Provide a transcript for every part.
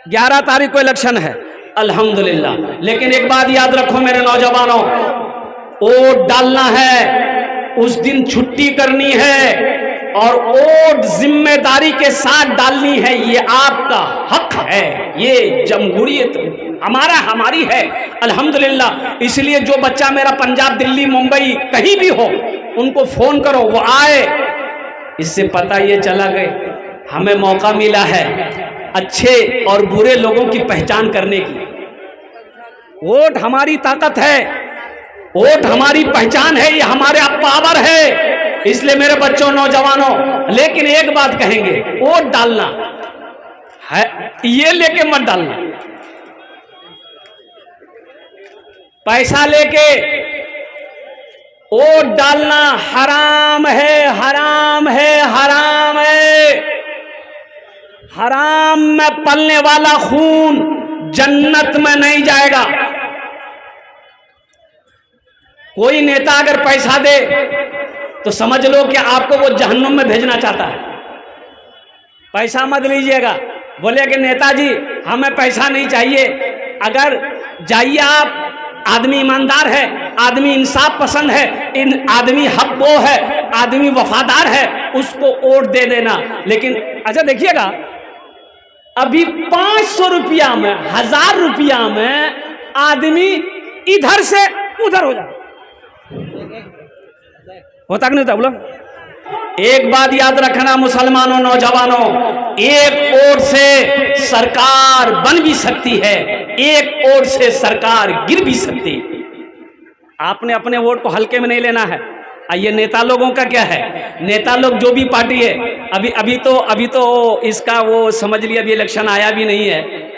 11 तारीख को इलेक्शन है अल्हम्दुलिल्लाह। लेकिन एक बात याद रखो मेरे नौजवानों, वोट डालना है, उस दिन छुट्टी करनी है और वोट जिम्मेदारी के साथ डालनी है। ये आपका हक है, ये जमहूरियत हमारी है अल्हम्दुलिल्लाह। इसलिए जो बच्चा मेरा पंजाब, दिल्ली, मुंबई कहीं भी हो, उनको फोन करो, वो आए। इससे पता ये चला गए हमें मौका मिला है अच्छे और बुरे लोगों की पहचान करने की। वोट हमारी ताकत है, वोट हमारी पहचान है, ये हमारे पावर है। इसलिए मेरे बच्चों, नौजवानों, लेकिन एक बात कहेंगे, वोट डालना है ये लेके मत डालना, पैसा लेके वोट डालना हराम है, हराम है, हराम है। हराम में पलने वाला खून जन्नत में नहीं जाएगा। कोई नेता अगर पैसा दे तो समझ लो कि आपको वो जहन्नुम में भेजना चाहता है। पैसा मत लीजिएगा, बोले कि नेताजी हमें पैसा नहीं चाहिए। अगर जाइए आप, आदमी ईमानदार है, आदमी इंसाफ पसंद है, इन आदमी हक वो है, आदमी वफादार है, उसको वोट दे देना। लेकिन अच्छा देखिएगा, अभी 500 रुपया में, 1000 रुपया में आदमी इधर से उधर हो जाता, होता कि नहीं होता? बोलो। एक बात याद रखना मुसलमानों, नौजवानों, एक वोट से सरकार बन भी सकती है, एक वोट से सरकार गिर भी सकती है। आपने अपने वोट को हल्के में नहीं लेना है। ये नेता लोगों का क्या है, नेता लोग जो भी पार्टी है, अभी तो इसका वो समझ लिया, अभी इलेक्शन आया भी नहीं है,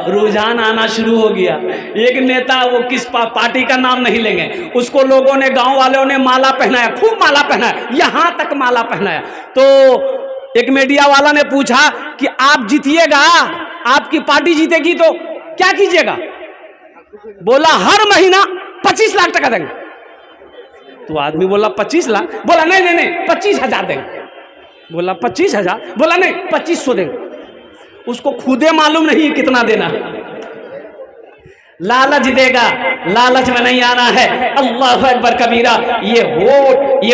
रुझान आना शुरू हो गया। एक नेता, वो किस पार्टी का नाम नहीं लेंगे, उसको लोगों ने, गांव वालों ने माला पहनाया, खूब माला पहनाया, यहां तक माला पहनाया। तो एक मीडिया वाला ने पूछा कि आप जीतिएगा, आपकी पार्टी जीतेगी तो क्या कीजिएगा? बोला हर महीना 25 लाख टका देंगे। तो आदमी बोला 25 लाख? बोला नहीं 25,000 देंगे। बोला 25,000? बोला नहीं 2500 देंगे। उसको खुदे मालूम नहीं कितना देना। लालच देगा, लालच में नहीं आना है। अल्लाह अकबर कबीरा। ये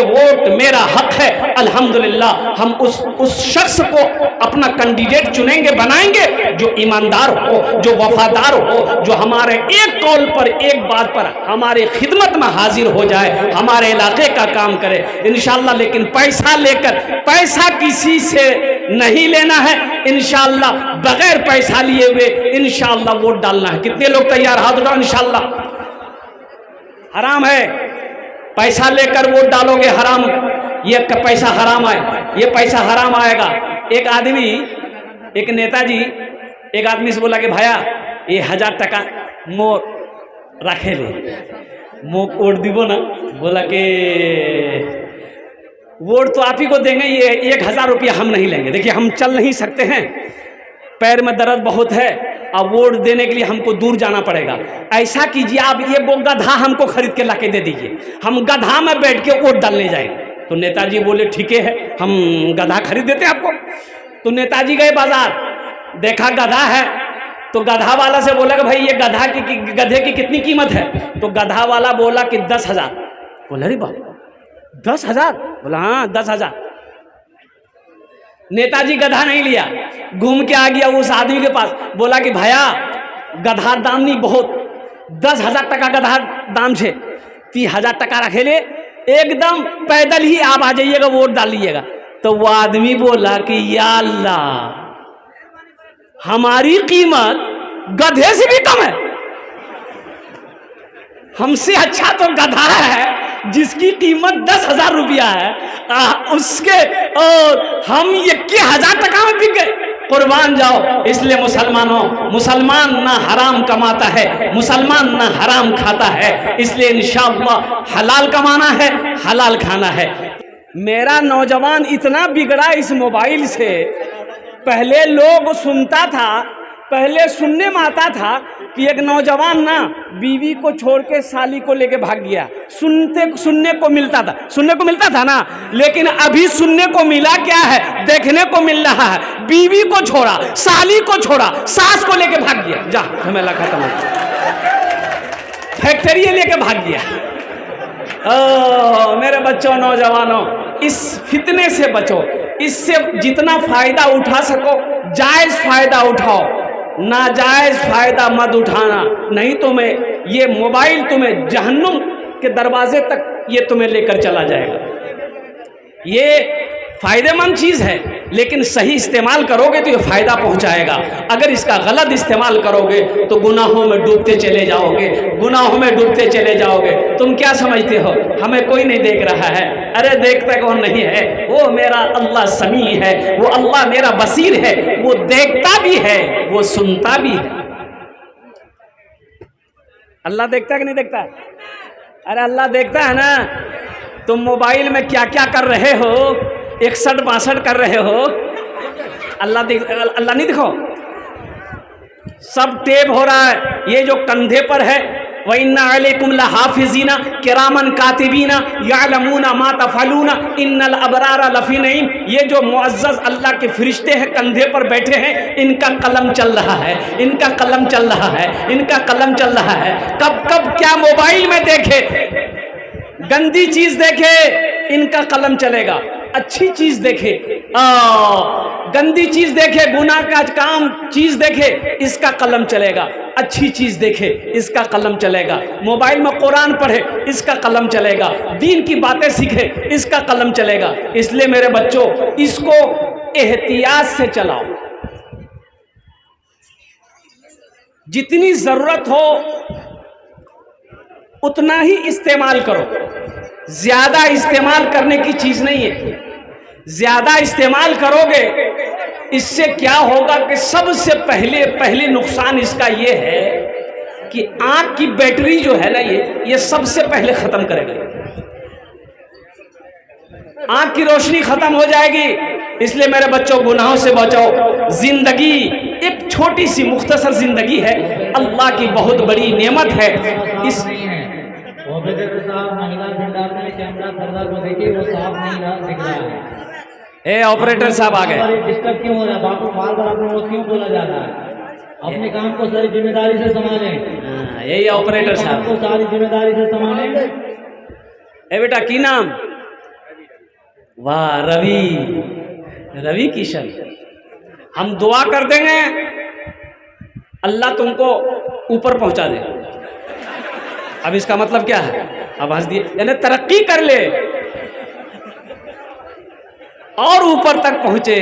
वोट मेरा हक है अल्हम्दुलिल्लाह। हम उस शख्स को अपना कैंडिडेट चुनेंगे, बनाएंगे जो ईमानदार हो, जो वफादार हो, जो हमारे एक कॉल पर, एक बात पर हमारे खिदमत में हाजिर हो जाए, हमारे इलाके का काम करे इंशाअल्लाह। लेकिन पैसा लेकर, पैसा किसी से नहीं लेना है इंशाअल्लाह। बगैर पैसा लिए हुए इंशाअल्लाह वोट डालना है। कितने लोग तैयार? हाथ उठाओ इंशाअल्लाह। हराम है, पैसा लेकर वोट डालोगे हराम, ये पैसा हराम आए, ये पैसा हराम आएगा। एक आदमी, एक नेताजी एक आदमी से बोला कि भैया ये 1000 टका मोर रखे ले, मो वोट दीबो ना। बोला कि वोट तो आप ही को देंगे, ये 1000 रुपया हम नहीं लेंगे। देखिए हम चल नहीं सकते हैं, पैर में दर्द बहुत है, अब वोट देने के लिए हमको दूर जाना पड़ेगा। ऐसा कीजिए आप, ये वो गधा हमको खरीद के लाके दे दीजिए, हम गधा में बैठ के वोट डालने जाएंगे। तो नेताजी बोले ठीक है, हम गधा खरीद देते हैं आपको। तो नेताजी गए बाजार, देखा गधा है, तो गधा वाला से बोला कि भाई ये गधे की कितनी कीमत है? तो गधा वाला बोला कि 10,000। बोला अरे बाप, 10,000? बोला हाँ 10,000। नेताजी गधा नहीं लिया, घूम के आ गया उस आदमी के पास, बोला कि भैया गधा दाम नहीं बहुत, 10,000 टका गधा दाम छे, 30,000 टका रखे ले, एकदम पैदल ही आप आ जाइएगा, वोट डाल लीजिएगा। तो वो आदमी बोला कि या अल्लाह, हमारी कीमत गधे से भी कम है, हमसे अच्छा तो गधा है जिसकी कीमत 10,000 रुपया है, उसके, और हम 21,000 टका में बिक गए। कुर्बान जाओ। इसलिए मुसलमानों, मुसलमान ना हराम कमाता है, मुसलमान ना हराम खाता है। इसलिए इंशाअल्लाह हलाल कमाना है, हलाल खाना है। मेरा नौजवान इतना बिगड़ा इस मोबाइल से, पहले लोग सुनता था, पहले सुनने में आता था, कि एक नौजवान ना बीवी को छोड़ के साली को लेके भाग गया। सुनने को मिलता था ना, लेकिन अभी सुनने को मिला क्या है, देखने को मिल रहा है। बीवी को छोड़ा, साली को छोड़ा, सास को लेके भाग गया। जा झमेला खत्म हो गया, फैक्ट्री लेके भाग गया। ओ मेरे बच्चों, नौजवानों, इस फितने से बचो। इससे जितना फायदा उठा सको जायज फायदा उठाओ, नाजायज फायदा मत उठाना, नहीं तो ये मोबाइल तुम्हें जहन्नुम के दरवाजे तक ये तुम्हें लेकर चला जाएगा। ये फायदेमंद चीज है, लेकिन सही इस्तेमाल करोगे तो ये फायदा पहुंचाएगा। अगर इसका गलत इस्तेमाल करोगे तो गुनाहों में डूबते चले जाओगे, गुनाहों में डूबते चले जाओगे। तुम क्या समझते हो हमें कोई नहीं देख रहा है? अरे देखता कौन नहीं है, वो मेरा अल्लाह समी है, वो अल्लाह मेरा बसीर है, वो देखता भी है, वो सुनता भी है। अल्लाह देखता है कि नहीं देखता? अरे अल्लाह देखता है ना। तुम मोबाइल में क्या क्या कर रहे हो, 61-62 कर रहे हो, अल्लाह नहीं देखो? सब टेप हो रहा है। ये जो कंधे पर है, व इन्ना अलैकुम लहाफिज़ीना किरामन कातिबीना यअलमूना मा तफ़अलूना इन्नल अबरारा लफ़ी नईम। ये जो मुअज़्ज़ज़ अल्लाह के फरिश्ते हैं कंधे पर बैठे हैं, इनका कलम चल रहा है, इनका कलम चल रहा है, इनका कलम चल रहा है। कब कब क्या मोबाइल में देखे, गंदी चीज देखे, इनका कलम चलेगा। अच्छी चीज देखे, गंदी चीज देखे, गुनाह का काम चीज देखे, इसका कलम चलेगा। अच्छी चीज देखे, इसका कलम चलेगा। मोबाइल में कुरान पढ़े, इसका कलम चलेगा। दीन की बातें सीखे, इसका कलम चलेगा। इसलिए मेरे बच्चों, इसको एहतियात से चलाओ। जितनी जरूरत हो उतना ही इस्तेमाल करो। ज्यादा इस्तेमाल करने की चीज नहीं है। ज्यादा इस्तेमाल करोगे, इससे क्या होगा कि सबसे पहले नुकसान इसका ये है कि आंख की बैटरी जो है ना, ये सबसे पहले खत्म करेगा। आंख की रोशनी खत्म हो जाएगी। इसलिए मेरे बच्चों, गुनाहों से बचो। जिंदगी एक छोटी सी मुख्तसर जिंदगी है, अल्लाह की बहुत बड़ी नेमत है। इस ऑपरेटर साहब आ गए। डिस्टर्ब क्यों हो रहा है? बापू बार-बार आप लोगों को क्यों बोला जा रहा है? अपने काम को सारी जिम्मेदारी से संभालें। यही ऑपरेटर साहब को सारी जिम्मेदारी से संभालें। ए बेटा, की नाम? वाह, रवि किशन। हम दुआ कर देंगे, अल्लाह तुमको ऊपर पहुंचा दे। अब इसका मतलब क्या है? अब हंस दिए, यानी तरक्की कर ले और ऊपर तक पहुंचे।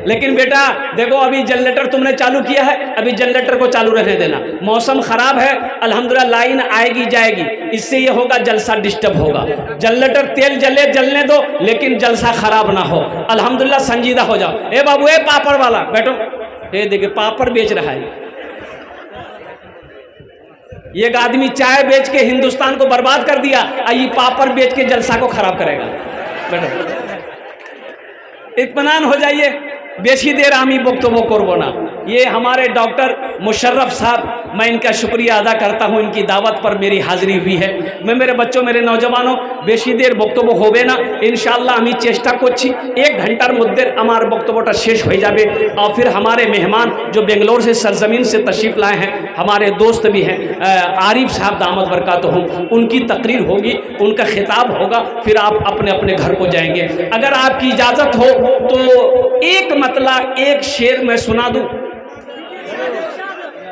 लेकिन बेटा देखो, अभी जनरेटर तुमने चालू किया है, अभी जनरेटर को चालू रहने देना। मौसम खराब है, अल्हम्दुलिल्लाह लाइन आएगी जाएगी, इससे ये होगा जलसा डिस्टर्ब होगा। जनरेटर तेल जलने दो, लेकिन जलसा खराब ना हो। अल्हम्दुलिल्लाह संजीदा हो जाओ। ए बाबू, ए पापड़ वाला बैठो। ये देखिए पापड़ बेच रहा है। एक आदमी चाय बेच के हिंदुस्तान को बर्बाद कर दिया, ये पापड़ बेच के जलसा को खराब करेगा। बैठो, इत्मीनान हो जाइए। बेशी देर आमी बक्तव्य करबो ना। ये हमारे डॉक्टर मुशर्रफ साहब, मैं इनका शुक्रिया अदा करता हूँ, इनकी दावत पर मेरी हाजिरी हुई है। मैं मेरे बच्चों, मेरे नौजवानों, बेशी देर बक्तव्य होबे ना। इंशाल्लाह আমি চেষ্টা করছি 1 घंटार मध्य আমার বক্তব্যটা শেষ হয়ে যাবে। और फिर हमारे मेहमान जो बेंगलोर से सरजमीन से तशरीफ़ लाए हैं, हमारे दोस्त भी हैं, आरिफ साहब दामद बरकातहू, उनकी तकरीर होगी, उनका खिताब होगा, फिर आप अपने अपने घर को जाएंगे। अगर आपकी इजाज़त हो तो एक मतला, एक शेर मैं सुना दूँ,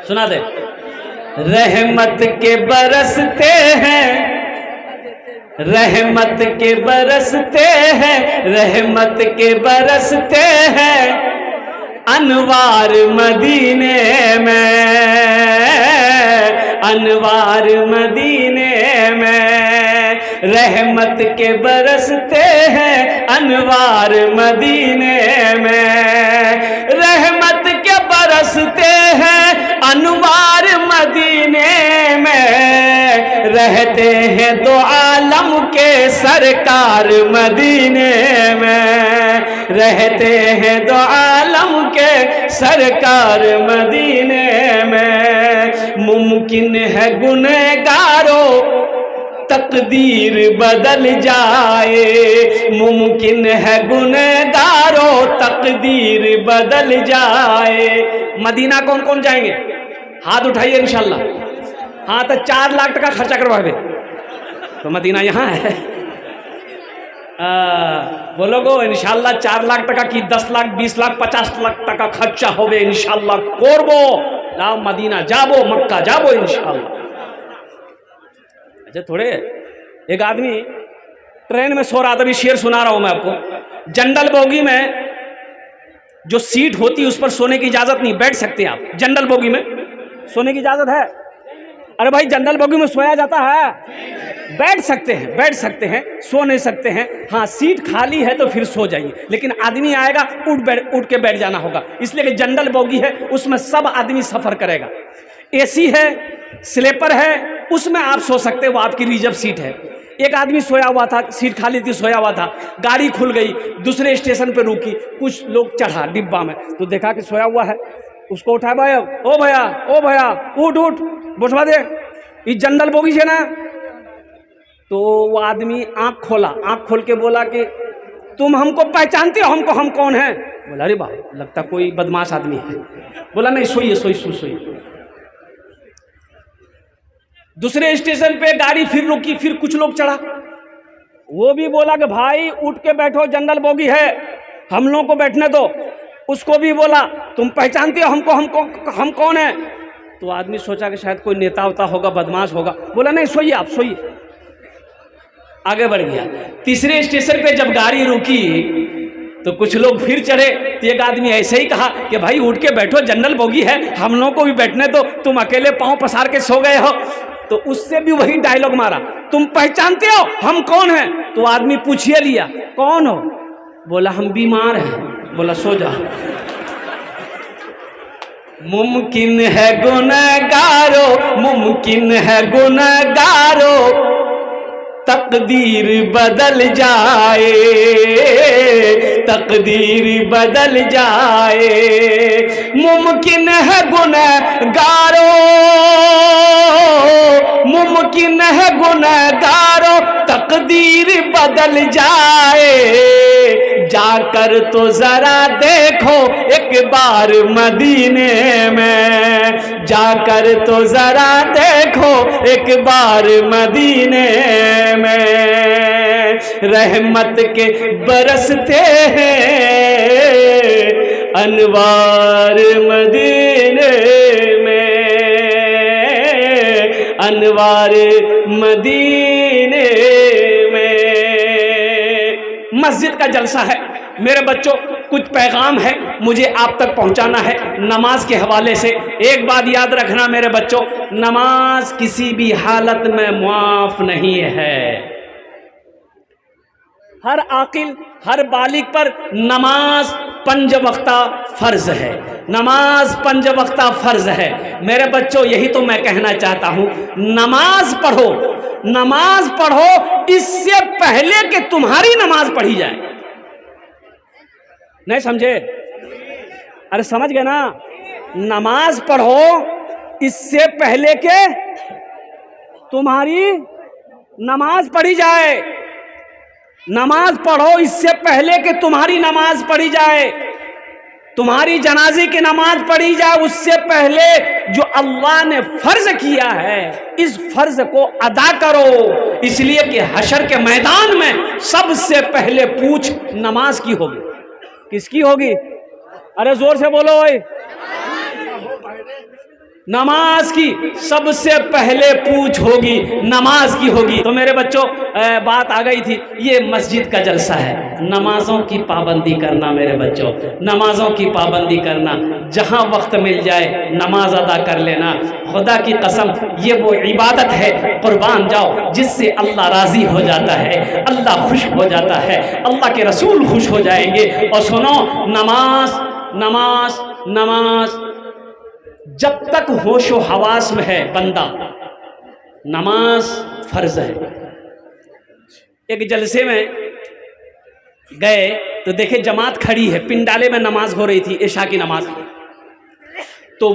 सुना दे। रहमत के बरसते हैं, रहमत के बरसते हैं, रहमत के बरसते हैं अनवार मदीने में, अनवार मदीने में। रहमत के बरसते हैं अनवार मदीने में, रहमत के बरसते हैं अनवार मदीने में। रहते हैं दो आलम के सरकार मदीने में, रहते हैं दो आलम के सरकार मदीने में। मुमकिन है गुनहगारों तकदीर बदल जाए, मुमकिन है गुनहगारों तकदीर बदल जाए। मदीना कौन कौन जाएंगे? हाथ उठाइए इंशाल्लाह। हाँ तो 4 लाख टका खर्चा करवावे तो मदीना यहाँ है। बोलोगो इंशाल्लाह 4 लाख टका की 10 लाख 20 लाख 50 लाख टका खर्चा होवे इंशाल्लाह करबो। लाओ मदीना जाबो, मक्का जाबो इंशाल्लाह। अच्छा थोड़े एक आदमी ट्रेन में सो रहा था, अभी शेर सुना रहा हूं मैं आपको। जनरल बोगी में जो सीट होती है उस पर सोने की इजाजत नहीं, बैठ सकते आप। जनरल बोगी में सोने की इजाजत है? अरे भाई जनरल बोगी में सोया जाता है? बैठ सकते हैं, बैठ सकते हैं, सो नहीं सकते हैं। हाँ सीट खाली है तो फिर सो जाइए, लेकिन आदमी आएगा उठ के बैठ जाना होगा। इसलिए कि जनरल बोगी है उसमें सब आदमी सफर करेगा। एसी है, स्लीपर है, उसमें आप सो सकते हैं, वो आपकी रिजर्व सीट है। एक आदमी सोया हुआ था, सीट खाली थी, सोया हुआ था, गाड़ी खुल गई, दूसरे स्टेशन पे रुकी, कुछ लोग चढ़ा डिब्बा में तो देखा कि सोया हुआ है, उसको उठाया, भाई ओ भैया ओ भैया उठ उठ बैठवा दे, ये जनरल बोगी है ना। तो वो आदमी आंख खोला, आंख खोल के बोला कि तुम हमको पहचानते हो, हमको हम कौन है? बोला अरे बाप लगता कोई बदमाश आदमी है। बोला नहीं सोइए सोइए सोइए। दूसरे स्टेशन पे गाड़ी फिर रुकी, फिर कुछ लोग चढ़ा, वो भी बोला कि भाई उठ के बैठो, जनरल बोगी है, हम लोगों को बैठने दो। उसको भी बोला तुम पहचानते हो हमको हम कौन है? तो आदमी सोचा कि शायद कोई नेता उता होगा, बदमाश होगा। बोला नहीं सोइए आप सोइए, आगे बढ़ गया। तीसरे स्टेशन पे जब गाड़ी रुकी तो कुछ लोग फिर चढ़े, तो एक आदमी ऐसे ही कहा कि भाई उठ के बैठो, जनरल बोगी है, हम लोगों को भी बैठने दो, तुम अकेले पांव पसार के सो गए हो। तो उससे भी वही डायलॉग मारा, तुम पहचानते हो हम कौन है? तो आदमी पूछिए लिया कौन हो? बोला हम बीमार हैं। बोला सो जा। मुमकिन है गुनहगारों, मुमकिन है गुनहगारों तकदीर बदल जाए, तकदीर बदल जाए। मुमकिन है गुनहगारों, मुमकिन है गुनहगारों तकदीर बदल जाए। जाकर तो जरा देखो एक बार मदीने में, जाकर तो जरा देखो एक बार मदीने में। रहमत के बरसते हैं अनवार मदीने में, अनवार मदीने में। मस्जिद का जलसा है मेरे बच्चों, कुछ पैगाम है मुझे आप तक पहुंचाना है नमाज के हवाले से। एक बात याद रखना मेरे बच्चों, नमाज किसी भी हालत में मुआफ नहीं है। हर आकिल हर बालिग पर नमाज 5 वक्ता फर्ज है, नमाज 5 वक्ता फर्ज है। मेरे बच्चों यही तो मैं कहना चाहता हूं, नमाज पढ़ो, नमाज पढ़ो इससे पहले कि तुम्हारी नमाज पढ़ी जाए। नहीं समझे? अरे समझ गए ना? नमाज पढ़ो इससे पहले के तुम्हारी नमाज पढ़ी जाए, नमाज पढ़ो इससे पहले कि तुम्हारी नमाज पढ़ी जाए, तुम्हारी जनाजे की नमाज पढ़ी जाए, उससे पहले जो अल्लाह ने फर्ज किया है इस फर्ज को अदा करो। इसलिए कि हशर के मैदान में सबसे पहले पूछ नमाज की होगी। किसकी होगी? अरे जोर से बोलो भाई। नमाज की सबसे पहले पूछ होगी, नमाज की होगी। तो मेरे बच्चों बात आ गई थी, ये मस्जिद का जलसा है, नमाजों की पाबंदी करना मेरे बच्चों, नमाजों की पाबंदी करना। जहां वक्त मिल जाए नमाज अदा कर लेना। खुदा की कसम ये वो इबादत है, कुर्बान जाओ, जिससे अल्लाह राजी हो जाता है, अल्लाह खुश हो जाता है, अल्लाह के रसूल खुश हो जाएंगे। और सुनो, नमाज नमाज नमाज जब तक होशो हवास में है बंदा, नमाज फर्ज है। एक जलसे में गए तो देखे जमात खड़ी है, पिंडाले में नमाज हो रही थी, इशा की नमाज। तो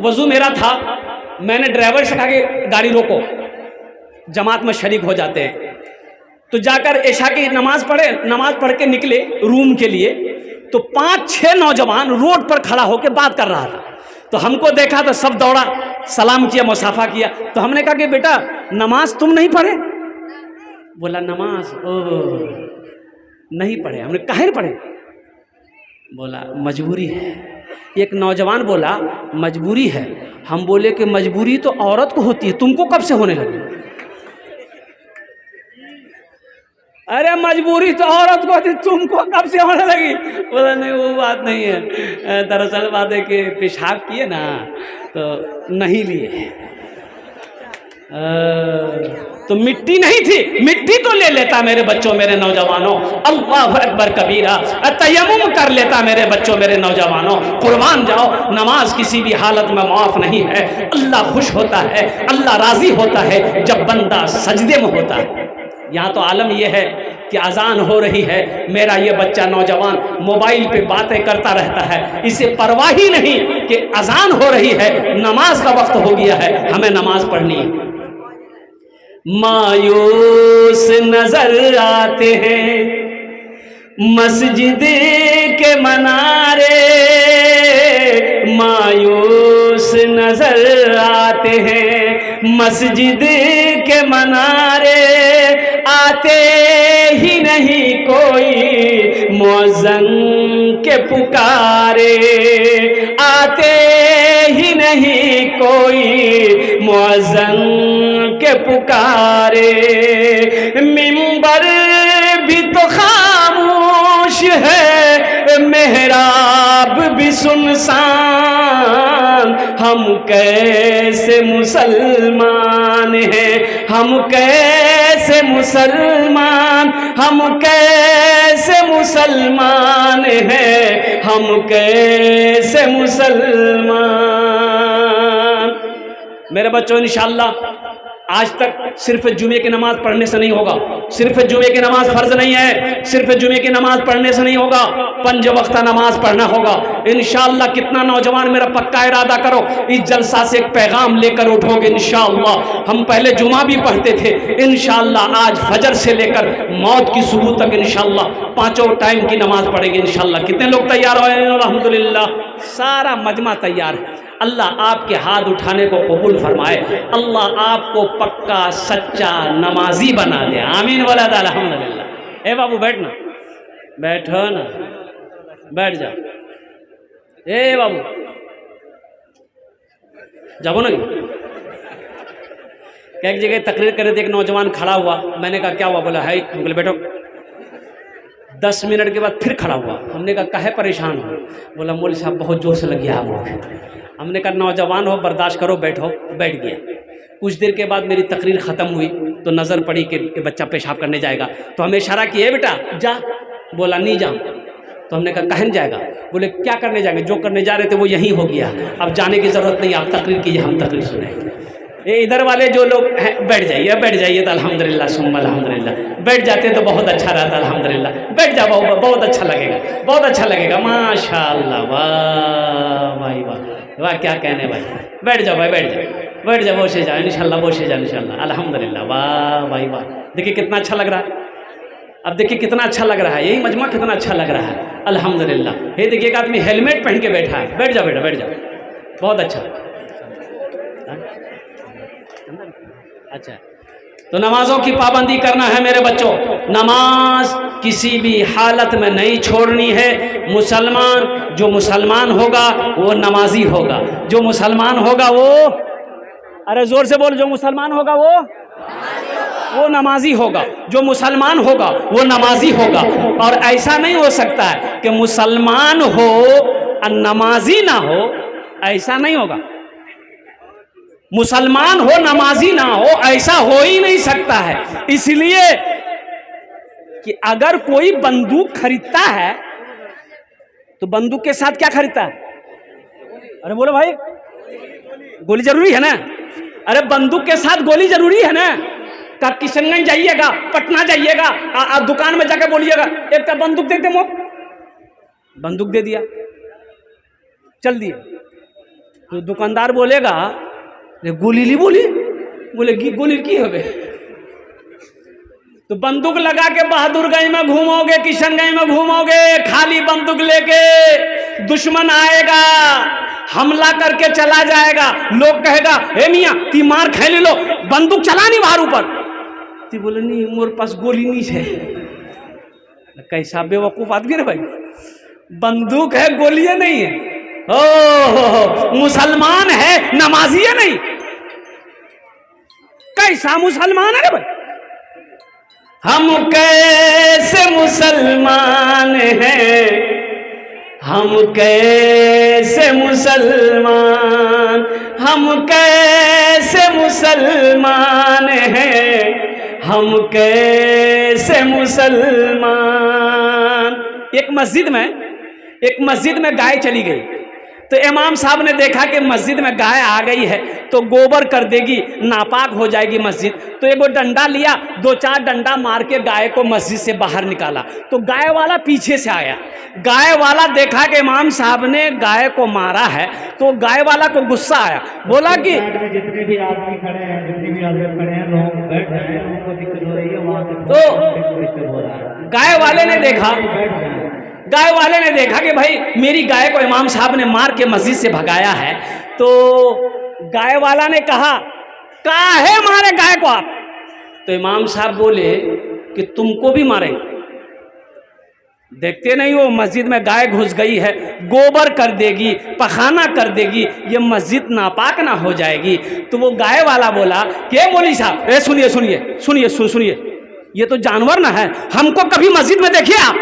वजू मेरा था, मैंने ड्राइवर से कहा कि गाड़ी रोको, जमात में शरीक हो जाते हैं। तो जाकर ऐशा की नमाज पढ़ के निकले रूम के लिए, तो 5-6 नौजवान रोड पर खड़ा होकर बात कर रहा था। तो हमको देखा तो सब दौड़ा, सलाम किया, मुसाफा किया। तो हमने कहा कि बेटा नमाज तुम नहीं पढ़े? बोला नमाज नहीं पढ़े। हमने काहे पढ़े? बोला मजबूरी है। एक नौजवान बोला मजबूरी है। हम बोले कि मजबूरी तो औरत को होती है, तुमको कब से होने लगी? अरे मजबूरी तो औरत को होती, तुमको कब से होने लगी? बोला नहीं वो बात नहीं है, दरअसल बात है कि पेशाब किए ना तो नहीं लिए। तो मिट्टी नहीं थी, मिट्टी तो ले लेता मेरे बच्चों मेरे नौजवानों, अल्लाह अकबर कबीरा, तयम्मुम कर लेता मेरे बच्चों मेरे नौजवानों। कुर्बान जाओ, नमाज किसी भी हालत में माफ नहीं है। अल्लाह खुश होता है, अल्लाह राजी होता है जब बंदा सजदे में होता है। यहाँ तो आलम यह है कि अजान हो रही है, मेरा ये बच्चा नौजवान मोबाइल पे बातें करता रहता है, इसे परवाह ही नहीं कि अजान हो रही है, नमाज का वक्त हो गया है, हमें नमाज पढ़नी है। मायूस नजर आते हैं मस्जिद के मनारे, मायूस नजर आते हैं मस्जिद के मनारे, आते ही नहीं कोई मुअज्जिन के पुकारे, आते ही नहीं कोई मुअज्जिन के पुकारे। मिंबर भी तो खामोश है, मेहराब भी सुनसान, हम कैसे मुसलमान हैं, हम कैसे मुसलमान, हम कैसे मुसलमान हैं, हम कैसे मुसलमान। मेरे बच्चों इंशाअल्लाह आज तक सिर्फ जुमे की नमाज पढ़ने से नहीं होगा, सिर्फ जुमे की नमाज फर्ज नहीं है, सिर्फ जुमे की नमाज पढ़ने से नहीं होगा, 5 वक्त नमाज पढ़ना होगा इंशाअल्लाह। कितना नौजवान मेरा पक्का इरादा करो, इस जलसा से एक पैगाम लेकर उठोगे इंशाअल्लाह। हम पहले जुमा भी पढ़ते थे, इंशाअल्लाह आज फजर से लेकर मौत की सुबह तक इंशाअल्लाह 5 टाइम की नमाज पढ़ेंगे इंशाअल्लाह। कितने लोग तैयार हो? अल्हम्दुलिल्लाह, सारा मजमा तैयार है। अल्लाह आपके हाथ उठाने को कबूल फरमाए, अल्लाह आपको पक्का सच्चा नमाजी बना दे, आमीन वाला अल्हम्दुलिल्लाह। ए बाबू बैठना, बैठो ना, बैठ जाओ। ए बाबू जाओ ना। एक जगह तकरीर करे थे, एक नौजवान खड़ा हुआ, मैंने कहा क्या हुआ? बोला है, बोले बैठो। 10 मिनट के बाद फिर खड़ा हुआ, हमने कहा काहे परेशान हो? बोला मौलवी साहब बहुत जोर से लगी आग। हमने कहा नौजवान हो, बर्दाश्त करो, बैठो। बैठ गया। कुछ देर के बाद मेरी तकरीर ख़त्म हुई तो नज़र पड़ी कि बच्चा पेशाब करने जाएगा, तो हमें इशारा किया बेटा जा। बोला नहीं जाऊँ। तो हमने कहा कहन जाएगा? बोले क्या करने जाएंगे, जो करने जा रहे थे वो यहीं हो गया, अब जाने की ज़रूरत नहीं, आप तकरीर कीजिए, हम तकरीर सुनेंगे। ये इधर वाले जो लोग हैं बैठ जाइए, बैठ जाइए तो अल्हम्दुलिल्लाह सुम्मा अल्हम्दुलिल्लाह, बैठ जाते तो बहुत अच्छा रहता। अल्हम्दुलिल्लाह बैठ जाओ, बहुत अच्छा लगेगा, बहुत अच्छा लगेगा। माशाअल्लाह, वाह भाई वाह वाह, क्या कहने भाई। बैठ जाओ भाई, बैठ जाओ, बैठ जाओ, बोशे जाओ इंशाल्लाह, बोशे जाओ इंशाल्लाह। अल्हम्दुलिल्लाह, वाह भाई वाह। देखिए कितना अच्छा लग रहा है, अब देखिए कितना अच्छा लग रहा है, यही मजमा कितना अच्छा लग रहा है। अल्हम्दुलिल्लाह। ये देखिए एक आदमी हेलमेट पहन के बैठा है। बैठ जाओ बेटा, बैठ जाओ, बहुत अच्छा। अच्छा, तो नमाजों की पाबंदी करना है मेरे बच्चों, नमाज किसी भी हालत में नहीं छोड़नी है। मुसलमान, जो मुसलमान होगा वो नमाजी होगा, जो मुसलमान होगा वो, अरे जोर से बोल, जो मुसलमान होगा वो नमाजी होगा, जो मुसलमान होगा वो नमाजी होगा। और ऐसा नहीं हो सकता है कि मुसलमान हो और नमाजी ना हो, ऐसा नहीं होगा। मुसलमान हो नमाजी ना हो, ऐसा हो ही नहीं सकता है। इसलिए कि अगर कोई बंदूक खरीदता है तो बंदूक के साथ क्या खरीदता है? अरे बोलो भाई, गोली जरूरी है ना? अरे बंदूक के साथ गोली जरूरी है ना? का किशनगंज जाइएगा, पटना जाइएगा, आप दुकान में जाकर बोलिएगा एक बंदूक दे दे, मो बंदूक दे दिया, चल दिए। तो दुकानदार बोलेगा गोली ली बोली, बोले गोली की हो गए? तो बंदूक लगा के बहादुरगंज में घूमोगे, किशनगंज में घूमोगे, खाली बंदूक लेके, दुश्मन आएगा, हमला करके चला जाएगा, लोग कहेगा हे मियाँ ती मार खेल लो, बंदूक चला नहीं बाहर ऊपर। ती बोले नहीं मोर पास गोली नहीं है। कैसा बेवकूफ आदमी रे भाई, बंदूक है गोली नहीं है। ओ मुसलमान है नमाजी है नहीं, कैसा मुसलमान है रे भाई? हम कैसे मुसलमान हैं, हम कैसे मुसलमान, हम कैसे मुसलमान हैं, हम कैसे मुसलमान। एक मस्जिद में गाय चली गई, तो इमाम साहब ने देखा कि मस्जिद में गाय आ गई है तो गोबर कर देगी, नापाक हो जाएगी मस्जिद। तो एगो डंडा लिया, 2-4 डंडा मार के गाय को मस्जिद से बाहर निकाला। तो गाय वाला पीछे से आया, गाय वाला देखा कि इमाम साहब ने गाय को मारा है, तो गाय वाला को गुस्सा आया, बोला कि जितने भी आदमी खड़े हैं, जितने भी आदमी खड़े हैं, लोग बैठ जाएं, लोगों को दिक्कत हो रही है वहां से। तो हो रहा है। गाय वाले ने देखा कि भाई मेरी गाय को इमाम साहब ने मार के मस्जिद से भगाया है। तो गाय वाला ने कहा काहे मारे गाय को आप? तो इमाम साहब बोले कि तुमको भी मारेंगे। देखते नहीं हो मस्जिद में गाय घुस गई है, गोबर कर देगी, पखाना कर देगी, ये मस्जिद नापाक ना हो जाएगी। तो वो गाय वाला बोला कि मौलवी साहब सुनिए सुनिए सुनिए सुनिए, ये तो जानवर ना है, हमको कभी मस्जिद में देखिए आप?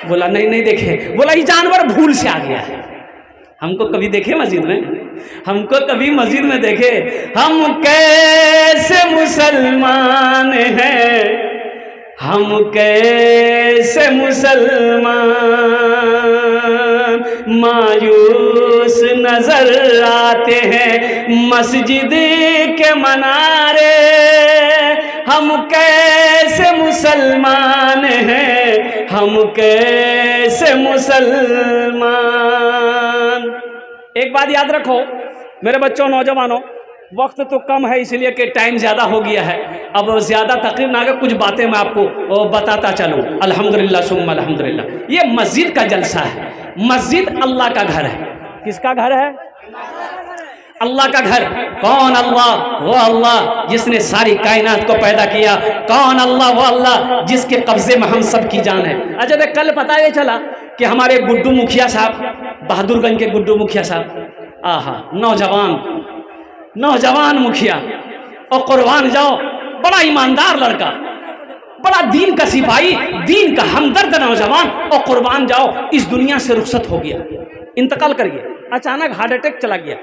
बोला नहीं देखे। बोला ये जानवर भूल से आ गया है, हमको कभी देखे मस्जिद में? हमको कभी मस्जिद में देखे? हम कैसे मुसलमान हैं, हम कैसे मुसलमान, मायूस नजर आते हैं मस्जिद के मनारे, हम कैसे मुसलमान हैं, हम कैसे मुसलमान। एक बात याद रखो मेरे बच्चों, नौजवानों, वक्त तो कम है इसलिए कि टाइम ज़्यादा हो गया है। अब ज़्यादा तकलीफ ना कर, कुछ बातें मैं आपको बताता चलूँ। अल्हम्दुलिल्लाह सुम्मा अल्हम्दुलिल्लाह। ये मस्जिद का जलसा है। मस्जिद अल्लाह का घर है। किसका घर है? अल्लाह का घर। कौन अल्लाह? वो अल्लाह जिसने सारी कायनात को पैदा किया। कौन अल्लाह? वो अल्लाह जिसके कब्जे में हम सब की जान है। अच्छा देख, कल पता ये चला कि हमारे गुड्डू मुखिया साहब, बहादुरगंज के गुड्डू मुखिया साहब, आहा नौजवान मुखिया, और कुर्बान जाओ, बड़ा ईमानदार लड़का, बड़ा दीन का सिपाही, दीन का हमदर्द नौजवान, और कुर्बान जाओ इस दुनिया से रुखसत हो गया, इंतकाल कर गया। अचानक हार्ट अटैक चला गया।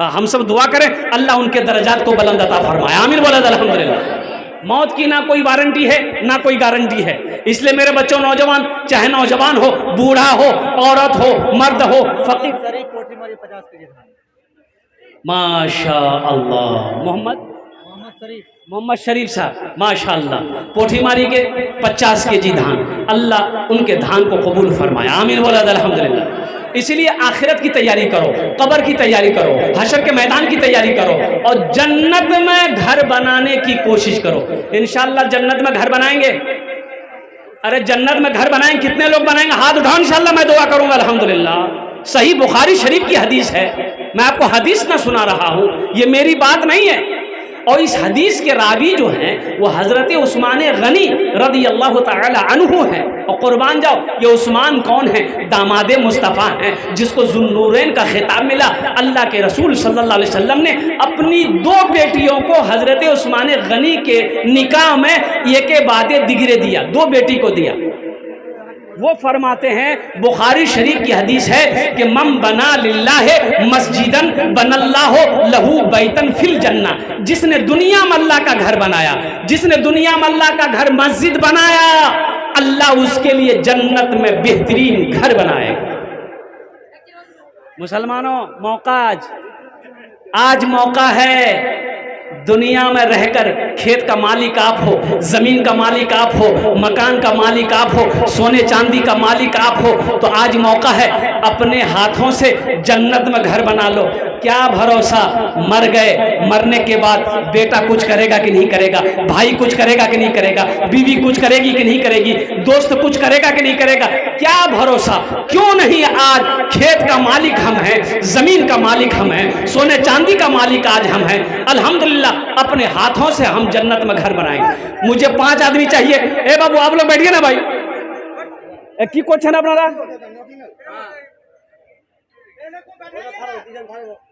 हम सब दुआ करें अल्लाह उनके दर्जात को बुलंद अता फरमाए। आमीन बोला अल्हम्दुलिल्लाह। मौत की ना कोई वारंटी है ना कोई गारंटी है, इसलिए मेरे बच्चों, नौजवान, चाहे नौजवान हो, बूढ़ा हो, औरत हो, मर्द हो, फकीर, माशा अल्लाह, मोहम्मद शरीफ साहब माशाअल्लाह, पोठीमारी के 50 केजी धान, अल्लाह उनके धान को कबूल फरमाया। आमीन बोला अल्हम्दुलिल्लाह। इसलिए आखिरत की तैयारी करो, कब्र की तैयारी करो, हशर के मैदान की तैयारी करो, और जन्नत में घर बनाने की कोशिश करो। इंशाअल्लाह जन्नत में घर बनाएंगे। अरे जन्नत में घर बनाएंगे, कितने लोग बनाएंगे? हाथ उठाओ, इंशाअल्लाह मैं दुआ करूंगा अल्हम्दुलिल्लाह। सही बुखारी शरीफ की हदीस है, मैं आपको हदीस ना सुना रहा हूँ, ये मेरी बात नहीं है। और इस हदीस के रावी जो हैं वो हज़रत उस्मान गनी रज़ी अल्लाह तआला अन्हु हैं। और कुर्बान जाओ, ये उस्मान कौन है? दामादे मुस्तफ़ा हैं, जिसको ज़ुन्नूरैन का खिताब मिला। अल्लाह के रसूल सल्लल्लाहु अलैहि वसल्लम ने अपनी 2 बेटियों को हज़रत उस्मान गनी के निकाह में एक के बाद दिगरे दिया, 2 बेटी को दिया। वो फरमाते हैं, बुखारी शरीफ की हदीस है कि मम बना लिल्लाह मस्जिदन बनल्लाहु लहू बैतन फिल जन्ना। जिसने दुनिया में अल्लाह का घर बनाया, जिसने दुनिया में अल्लाह का घर मस्जिद बनाया, अल्लाह उसके लिए जन्नत में बेहतरीन घर बनाएगा। मुसलमानों, मौका आज मौका है। दुनिया में रहकर खेत का मालिक आप हो, ज़मीन का मालिक आप हो, मकान का मालिक आप हो, सोने चांदी का मालिक आप हो, तो आज मौका है अपने हाथों से जन्नत में घर बना लो। क्या भरोसा, मर गए, मरने के बाद बेटा कुछ करेगा कि नहीं करेगा, भाई कुछ करेगा कि नहीं करेगा, बीवी कुछ करेगी कि नहीं करेगी, दोस्त कुछ करेगा कि नहीं करेगा, क्या भरोसा। क्यों नहीं आज खेत का मालिक हम हैं, जमीन का मालिक हम हैं, सोने चांदी का मालिक आज हम हैं। अल्हम्दुलिल्लाह अपने हाथों से हम जन्नत में घर बनाएंगे। मुझे 5 आदमी चाहिए। ए बाबू आप लोग बैठिए ना भाई। की क्वेश्चन अपना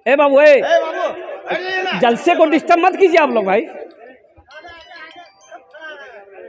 ए बाबू, जलसे को डिस्टर्ब मत कीजिए आप लोग भाई।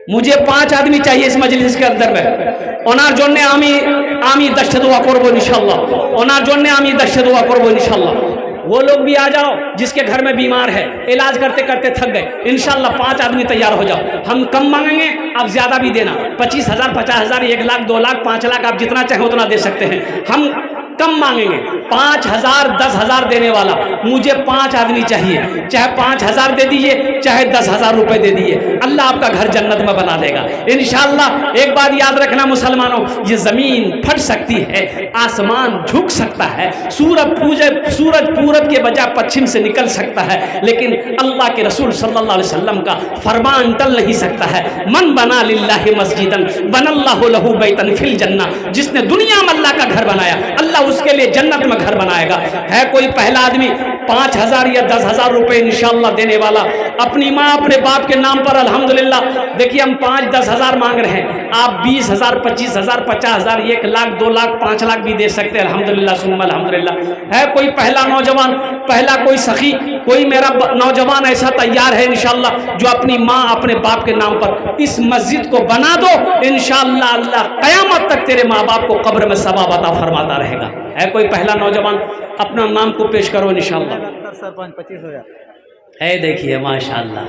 मुझे 5 आदमी चाहिए इस मजलिस के अंदर में। ओनार जोड़ने आमी दश्त दुआ करबो इंशाल्लाह। ओनार जोड़ने आमी दश्त दुआ करबो इंशाल्लाह। वो लोग भी आ जाओ जिसके घर में बीमार है, इलाज करते करते थक गए। इंशाल्लाह 5 आदमी तैयार हो जाओ। हम कम मांगेंगे, आप ज्यादा भी देना। 25,000, 50,000, 1 लाख, 2 लाख, 5 लाख, आप जितना चाहे उतना दे सकते हैं। हम कम मांगेंगे। 5,000, 10,000 देने वाला, मुझे 5 आदमी चाहिए। चाहे 5,000 दे दीजिए, चाहे 10,000 रुपए दे दीजिए। अल्लाह आपका घर जन्नत में बना देगा इंशाअल्लाह। एक बात याद रखना मुसलमानों, ये जमीन फट सकती है, आसमान झुक सकता है, सूरज पूरब के बजाय पश्चिम से निकल सकता है, लेकिन अल्लाह के रसूल सल्लल्लाहु अलैहि वसल्लम का फरमान टल नहीं सकता है। मन बना लिल्लाहि मस्जिदन बनल्लाहु लहू बैतन फिल जन्ना। जिसने दुनिया में अल्लाह का घर बनाया, अल्लाह उसके लिए जन्नत में घर बनाएगा। है कोई पहला आदमी 5,000 या 10,000 रुपए इंशाअल्लाह देने वाला अपनी माँ अपने बाप के नाम पर? अल्हम्दुलिल्लाह। देखिए हम 5-10 हज़ार मांग रहे हैं, आप 20,000, 25,000, 50,000, 1 लाख, 2 लाख, 5 लाख भी दे सकते हैं। अल्हम्दुलिल्लाह सुम्मा अल्हम्दुलिल्लाह। है कोई पहला नौजवान, पहला कोई सखी, कोई मेरा नौजवान ऐसा तैयार है इंशाअल्लाह जो अपनी माँ अपने बाप के नाम पर इस मस्जिद को बना दो, इंशाअल्लाह अल्लाह कयामत तक तेरे माँ बाप को कब्र में सवाब अता फरमाता रहेगा। है कोई पहला नौजवान? अपना नाम को पेश करो इंशाअल्लाह। सरपंच 25,000 है। देखिए माशाअल्लाह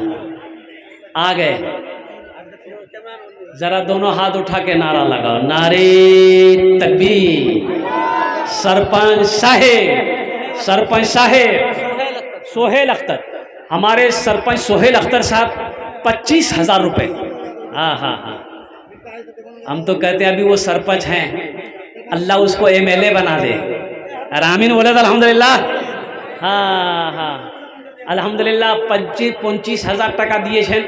आ गए। जरा दोनों हाथ उठा के नारा लगाओ, नारे तकबीर। सरपंच साहेब, सरपंच साहेब सोहेल अख्तर, हमारे सरपंच सोहेल अख्तर साहब 25,000 रुपये। हाँ हाँ हाँ, हम तो कहते हैं अभी वो सरपंच हैं, अल्लाह उसको MLA बना दे। आमीन बोले तो अल्हम्दुलिल्लाह। हाँ हाँ अल्हम्दुलिल्लाह। 25,000 टका दिए छें,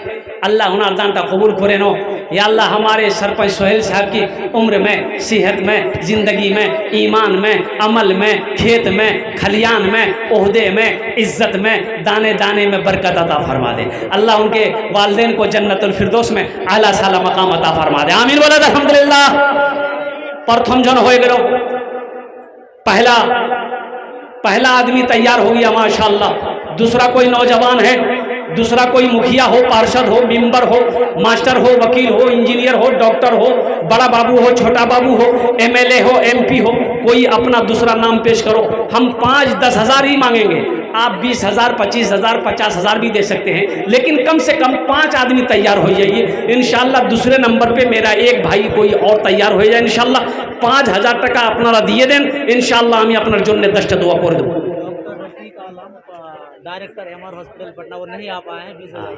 अल्लाह उनार दानटा कबूल करे नो। या अल्लाह हमारे सरपंच सोहेल साहब की उम्र में, सेहत में, ज़िंदगी में, ईमान में, अमल में, खेत में, खलियान में, ओहदे में, इज़्ज़त में, दाने दाने में बरकत अता फरमा दे। अल्लाह उनके वालिदैन को जन्नतुल फिरदौस में आला साला मकाम अता फरमा दे। आमीन बोले तो अल्हम्दुलिल्लाह। प्रथम जन हो गए, पहला आदमी तैयार हो गया माशाअल्लाह। दूसरा कोई नौजवान है, दूसरा कोई मुखिया हो, पार्षद हो, मेंबर हो, मास्टर हो, वकील हो, इंजीनियर हो, डॉक्टर हो, बड़ा बाबू हो, छोटा बाबू हो, MLA हो, MP हो, कोई अपना दूसरा नाम पेश करो। हम 5-10 हज़ार ही मांगेंगे, आप 20,000, 25,000, 50,000 भी दे सकते हैं, लेकिन कम से कम 5 आदमी तैयार हो जाइए इंशाअल्लाह। दूसरे नंबर पे मेरा एक भाई कोई और तैयार हो जाए इंशाअल्लाह। 5,000 टका अपना दिए दें इंशाअल्लाह। हमें अपना जन्नत दश्त दुआ कर दो। डायरेक्टर MR हॉस्पिटल पटना, वो नहीं आ पाए हैं। 20,000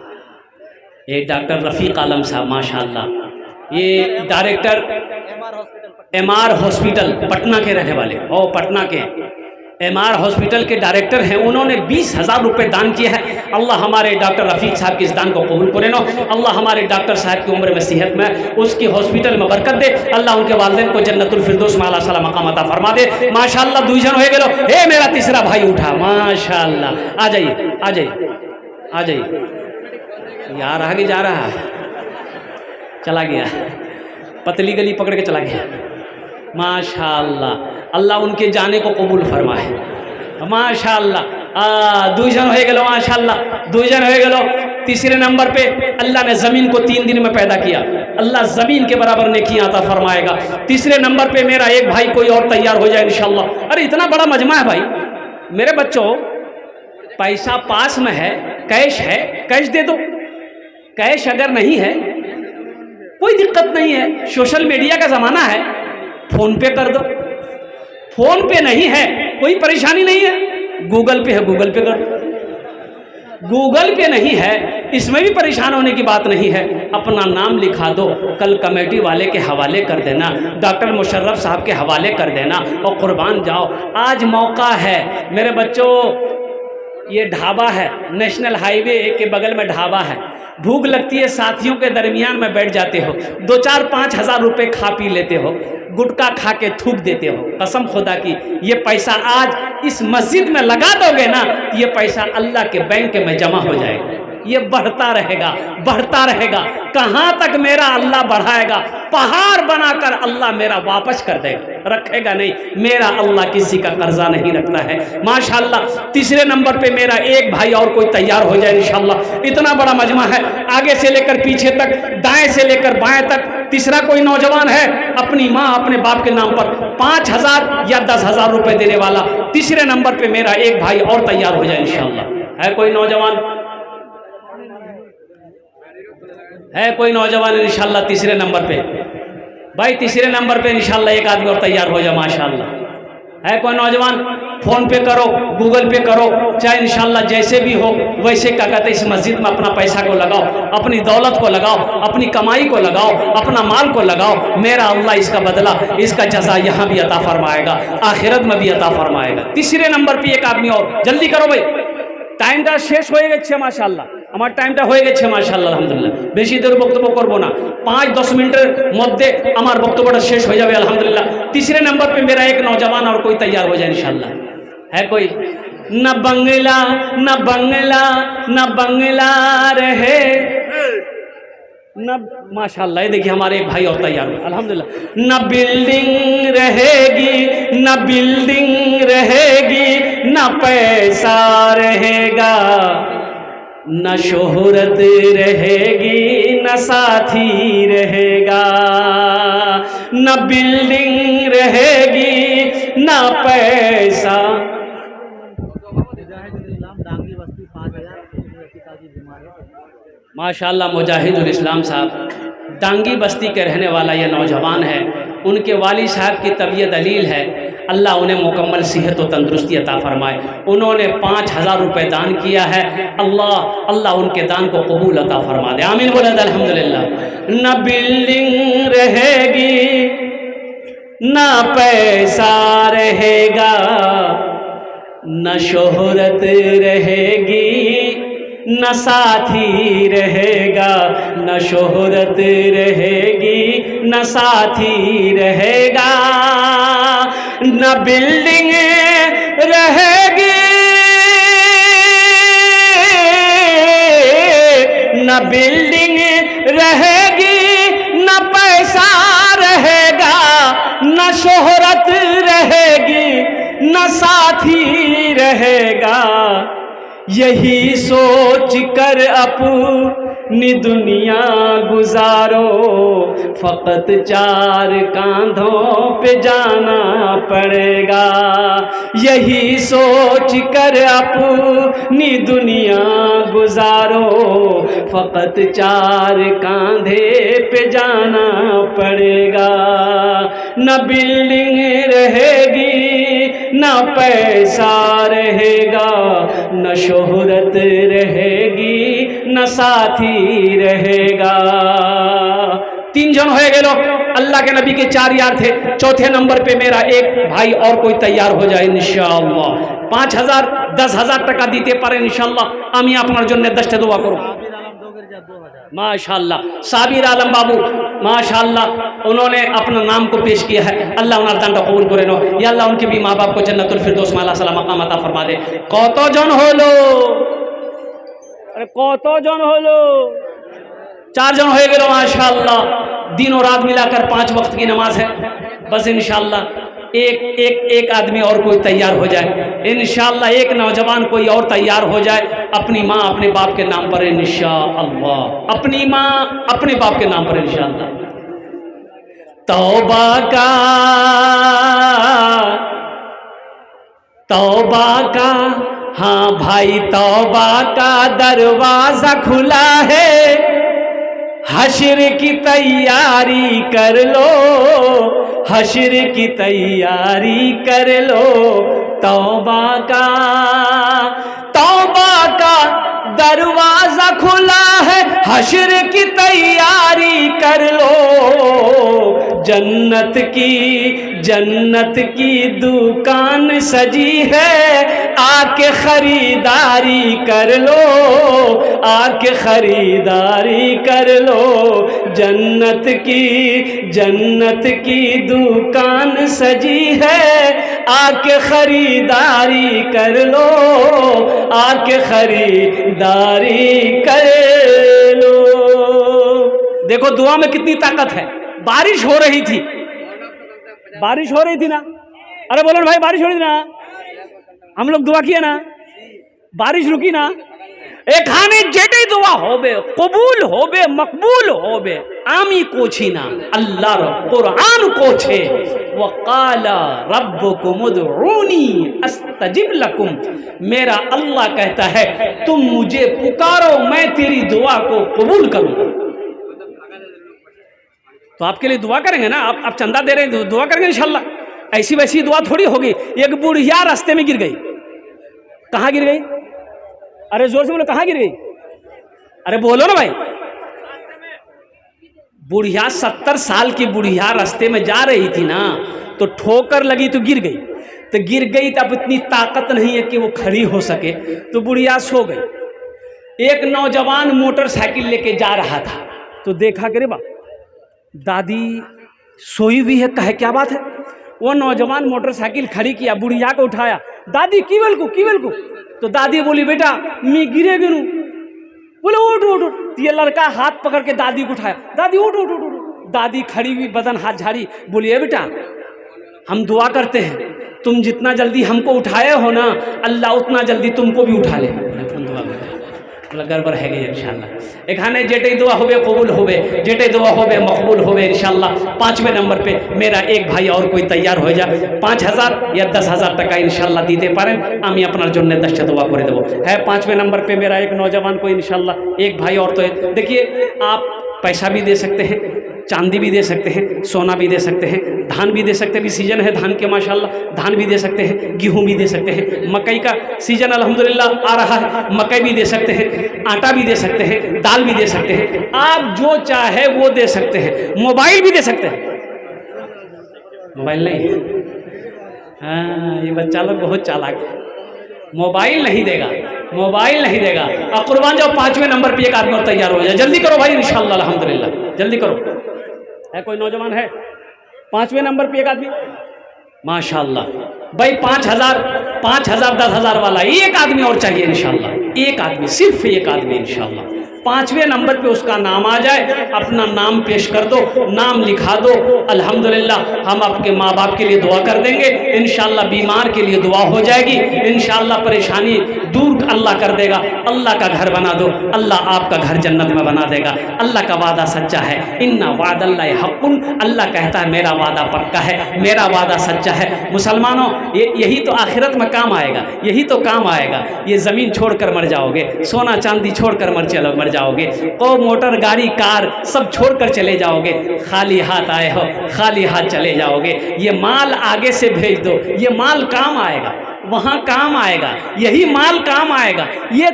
ये डॉक्टर रफ़ीक आलम साहब माशाअल्लाह, ये डायरेक्टर MR हॉस्पिटल पटना के रहने वाले, और पटना के MR हॉस्पिटल के डायरेक्टर हैं। उन्होंने 20,000 रुपये दान किए हैं। अल्लाह हमारे डॉक्टर रफ़ीक साहब के इस दान को कबूल करे नो। अल्लाह हमारे डॉक्टर साहब की उम्र में, सेहत में, उसकी हॉस्पिटल में बरकत दे। अल्लाह उनके वालिदैन को जन्नतुल फिरदौस में आला साला मकाम अता फरमा दे। माशाअल्लाह 2 जन हो गए। हे मेरा तीसरा भाई उठा माशाअल्लाह। आ जाइए आ जाइए आ जाइए। यार आगे जा रहा है, चला गया, पतली गली पकड़ के चला गया माशाअल्लाह। अल्लाह उनके जाने को कबूल फरमाए माशाअल्लाह। 2 जन हो गए माशाअल्लाह, 2 जन हो गए। तीसरे नंबर पे अल्लाह ने ज़मीन को 3 दिन में पैदा किया, अल्लाह ज़मीन के बराबर नेकियां अता फरमाएगा। तीसरे नंबर पे मेरा एक भाई कोई और तैयार हो जाए इंशाअल्लाह। अरे इतना बड़ा मजमा है भाई मेरे बच्चों, पैसा पास में है, कैश है, कैश दे दो। कैश अगर नहीं है कोई दिक्कत नहीं है, सोशल मीडिया का ज़माना है, फ़ोन पे कर दो। फ़ोन पे नहीं है कोई परेशानी नहीं है, गूगल पे है, गूगल पे कर दो। गूगल पे नहीं है, इसमें भी परेशान होने की बात नहीं है। अपना नाम लिखा दो, कल कमेटी वाले के हवाले कर देना, डॉक्टर मुशर्रफ साहब के हवाले कर देना और कुर्बान जाओ। आज मौका है मेरे बच्चों, ये ढाबा है, नेशनल हाईवे के बगल में ढाबा है। भूख लगती है, साथियों के दरमियान में बैठ जाते हो, 2-4-5 हज़ार रुपये खा पी लेते हो, गुटखा खा के थूक देते हो। कसम खुदा की ये पैसा आज इस मस्जिद में लगा दोगे ना, ये पैसा अल्लाह के बैंक में जमा हो जाएगा। ये बढ़ता रहेगा, बढ़ता रहेगा। कहाँ तक मेरा अल्लाह बढ़ाएगा? पहाड़ बनाकर अल्लाह मेरा वापस कर देगा, रखेगा नहीं। मेरा अल्लाह किसी का कर्जा नहीं रखता है। माशाअल्लाह तीसरे नंबर पे मेरा एक भाई और कोई तैयार हो जाए इंशाअल्लाह। इतना बड़ा मजमा है, आगे से लेकर पीछे तक, दाएं से लेकर बाएं तक। तीसरा कोई नौजवान है अपनी माँ अपने बाप के नाम पर 5,000 या 10,000 रुपए देने वाला। तीसरे नंबर पे मेरा एक भाई और तैयार हो जाए इंशाअल्लाह। है कोई नौजवान? है कोई नौजवान इंशाअल्लाह तीसरे नंबर पे? भाई तीसरे नंबर पे इंशाअल्लाह एक आदमी और तैयार हो जाए माशाअल्लाह। है कोई नौजवान? फोन पे करो, गूगल पे करो, चाहे इंशाअल्लाह जैसे भी हो वैसे क्या कहते हैं, इस मस्जिद में अपना पैसा को लगाओ, अपनी दौलत को लगाओ, अपनी कमाई को लगाओ, अपना माल को लगाओ। मेरा अल्लाह इसका बदला, इसका जजा यहाँ भी अता फरमाएगा, आखिरत में भी अता फरमाएगा। तीसरे नंबर पे एक आदमी और, जल्दी करो भाई, টাইমটা শেষ হয়ে গেছে মাশাআল্লাহ। আমার টাইমটা হয়ে গেছে মাশাআল্লাহ আলহামদুলিল্লাহ। বেশি দেরি বক্তব্য করব না, 5-10 মিনিটের মধ্যে আমার বক্তব্যটা শেষ হয়ে যাবে আলহামদুলিল্লাহ। तीसरे नंबर पे मेरा एक नौजवान और कोई तैयार हो जाए इंशाअल्लाह। है कोई? न बंगला न बंगला न बंगला रहे न, माशाअल्लाह। ये देखिए हमारे एक भाई और तैयार हुए अल्हम्दुलिल्लाह। न बिल्डिंग रहेगी न बिल्डिंग रहेगी, न पैसा रहेगा, न शोहरत रहेगी, न साथी रहेगा। न बिल्डिंग रहेगी न पैसा। माशाअल्लाह मुजाहिदुल इस्लाम साहब डांगी बस्ती के रहने वाला ये नौजवान है। उनके वाली साहब की तबीयत अलील है, अल्लाह उन्हें मुकम्मल सेहत और तंदुरुस्ती अता फरमाए। उन्होंने 5,000 रुपये दान किया है, अल्लाह उनके दान को कबूल अता फरमा दे, आमीन बोले अल्हम्दुलिल्लाह। न बिल्डिंग रहेगी न पैसा रहेगा, न शोहरत रहेगी, न साथी रहेगा, न शोहरत रहेगी, न साथी रहेगा। न बिल्डिंग रहेगी न बिल्डिंग रहेगी, न पैसा रहेगा, न शोहरत रहेगी, न साथी रहेगा। यही सोच कर अपनी दुनिया गुजारो, फकत 4 कांधों पे जाना पड़ेगा। यही सोच कर अपनी दुनिया गुजारो, फकत 4 कांधे पे जाना पड़ेगा। न बिल्डिंग रहेगी न पैसा रहेगा, न शोहरत रहेगी, न साथी रहेगा। 3 जन हो गए लोग, अल्लाह के नबी के 4 यार थे। चौथे नंबर पे मेरा एक भाई और कोई तैयार हो जाए इंशाअल्लाह। 5,000 10,000 টাকা দিতে পারেন इंशाअल्लाह। আমি আপনার জন্য 10টা দোয়া করব माशाअल्लाह। साबिर आलम बाबू माशाअल्लाह, उन्होंने अपना नाम को पेश किया है, अल्लाह उनार दानটা কবুল করে নাও। या अल्लाह उनके भी माँ बाप को जन्नतुल फिरदौस में अल्लाह सलाम मकाम अता फरमा दे। কতজন হলো? अरे কতজন হলো? 4 जन हो गए माशाअल्लाह। दिन और रात मिलाकर 5 वक्त की नमाज है। बस इंशाअल्लाह एक आदमी और कोई तैयार हो जाए इंशाअल्लाह। एक नौजवान कोई और तैयार हो जाए अपनी माँ अपने बाप के नाम पर इंशाअल्लाह। अपनी माँ अपने बाप के नाम पर इंशाअल्लाह। तौबा का हाँ भाई, तौबा का दरवाजा खुला है, हश्र की तैयारी कर लो, हश्र की तैयारी कर लो। तौबा का दरवाजा खुला है, हश्र की तैयारी कर लो, जन्नत की दुकान सजी है, आके खरीदारी कर लो, आके खरीदारी कर लो, जन्नत की दुकान सजी है, आके खरीदारी कर लो, आके खरीदारी कर लो। देखो दुआ में कितनी ताकत है। बारिश हो रही थी ना, अरे बोलो ना भाई, बारिश हो रही थी ना, हम लोग दुआ किए ना, बारिश रुकी ना, एखाने जेटे दुआ होबे, कबूल होबे, मकबूल होबे, आमी कोछी ना, अल्लाह कुरान कोछे, वक़ाला रब्बुकुम उदऊनी अस्तजिब लकुम, मेरा अल्लाह कहता है तुम मुझे पुकारो, मैं तेरी दुआ को कबूल करूंगा। तो आपके लिए दुआ करेंगे ना, आप चंदा दे रहे हैं तो दुआ करेंगे इंशाल्लाह। ऐसी वैसी दुआ थोड़ी होगी। एक बुढ़िया रास्ते में गिर गई, कहाँ गिर गई? अरे जोर से बोलो, कहाँ गिर गई? अरे बोलो ना भाई। बुढ़िया 70 साल की बुढ़िया रास्ते में जा रही थी ना, तो ठोकर लगी तो गिर गई। तो गिर गई तो अब इतनी ताकत नहीं है कि वो खड़ी हो सके, तो बुढ़िया सो गई। एक नौजवान मोटरसाइकिल लेके जा रहा था, तो देखा कि रे बा दादी सोई हुई है, कहे क्या बात है। वो नौजवान मोटरसाइकिल खड़ी किया, बुढ़िया को उठाया, दादी कीवल को। तो दादी बोली बेटा मैं गिरे गिरूं। बोले उठ उठ उठ। तो ये लड़का हाथ पकड़ के दादी को उठाया, दादी उठ उठ उठ। दादी खड़ी हुई, बदन हाथ झाड़ी, बोली बेटा हम दुआ करते हैं, तुम जितना जल्दी हमको उठाए हो ना, अल्लाह उतना जल्दी तुमको भी उठा ले। गड़बड़ है गई इंशाल्लाह। एखाने जेटे दुआ होबे कबूल होबे, जेटे दुआ होबे मकबूल होबे इंशाल्लाह। 5वें नंबर पे मेरा एक भाई और कोई तैयार हो जाए, 5000 या 10,000 টাকা इंशाल्लाह दीते पारें, आमी अपनार जन्य 10টা दुआ करे देबो। है 5वें नंबर पे मेरा एक नौजवान को इंशाल्लाह, एक भाई और तो है। देखिए आप पैसा भी दे सकते हैं, चांदी भी दे सकते हैं, सोना भी दे सकते हैं, धान भी दे सकते हैं, अभी सीजन है धान के माशाल्लाह, धान भी दे सकते हैं, गेहूं भी दे सकते हैं, मकई का सीजन अल्हम्दुलिल्लाह आ रहा है, मकई भी दे सकते हैं, आटा भी दे सकते हैं, दाल भी दे सकते हैं, आप जो चाहे वो दे सकते हैं। मोबाइल भी दे सकते हैं। मोबाइल नहीं, हाँ ये बच्चा लोग बहुत चालाक है, मोबाइल नहीं देगा, मोबाइल नहीं देगा। और कुर्बान जाओ 5वें नंबर पे एक आदमी और तैयार हो जाए, जल्दी करो भाई इंशाल्लाह अल्हम्दुलिल्लाह, जल्दी करो। है कोई नौजवान है 5वें नंबर पे एक आदमी? माशाल्लाह भाई 5,000 10,000 वाला एक आदमी और चाहिए इंशाल्लाह, एक आदमी, सिर्फ एक आदमी इंशाल्लाह। 5वें नंबर पे उसका नाम आ जाए, अपना नाम पेश कर दो, नाम लिखा दो, अल्हम्दुलिल्लाह हम आपके माँ बाप के लिए दुआ कर देंगे इंशाल्लाह, बीमार के लिए दुआ हो जाएगी इंशाल्लाह, परेशानी दूर अल्लाह कर देगा। अल्लाह का घर बना दो, अल्लाह आपका घर जन्नत में बना देगा। अल्लाह का वादा सच्चा है, इन्ना वादल्लाहि हक़्क़ुन, अल्लाह कहता है मेरा वादा पक्का है, मेरा वादा सच्चा है। मुसलमानों यही तो आखिरत में काम आएगा, यही तो काम आएगा। ये ज़मीन छोड़कर मर जाओगे, सोना चांदी छोड़कर मर जाओगे, को मोटर गाड़ी कार सब छोड़कर चले जाओगे, खाली हाथ आए हो खाली हाथ चले जाओगे। ये माल आगे से भेज दो, ये माल काम आएगा, वहाँ काम आएगा, यही माल काम आएगा। ये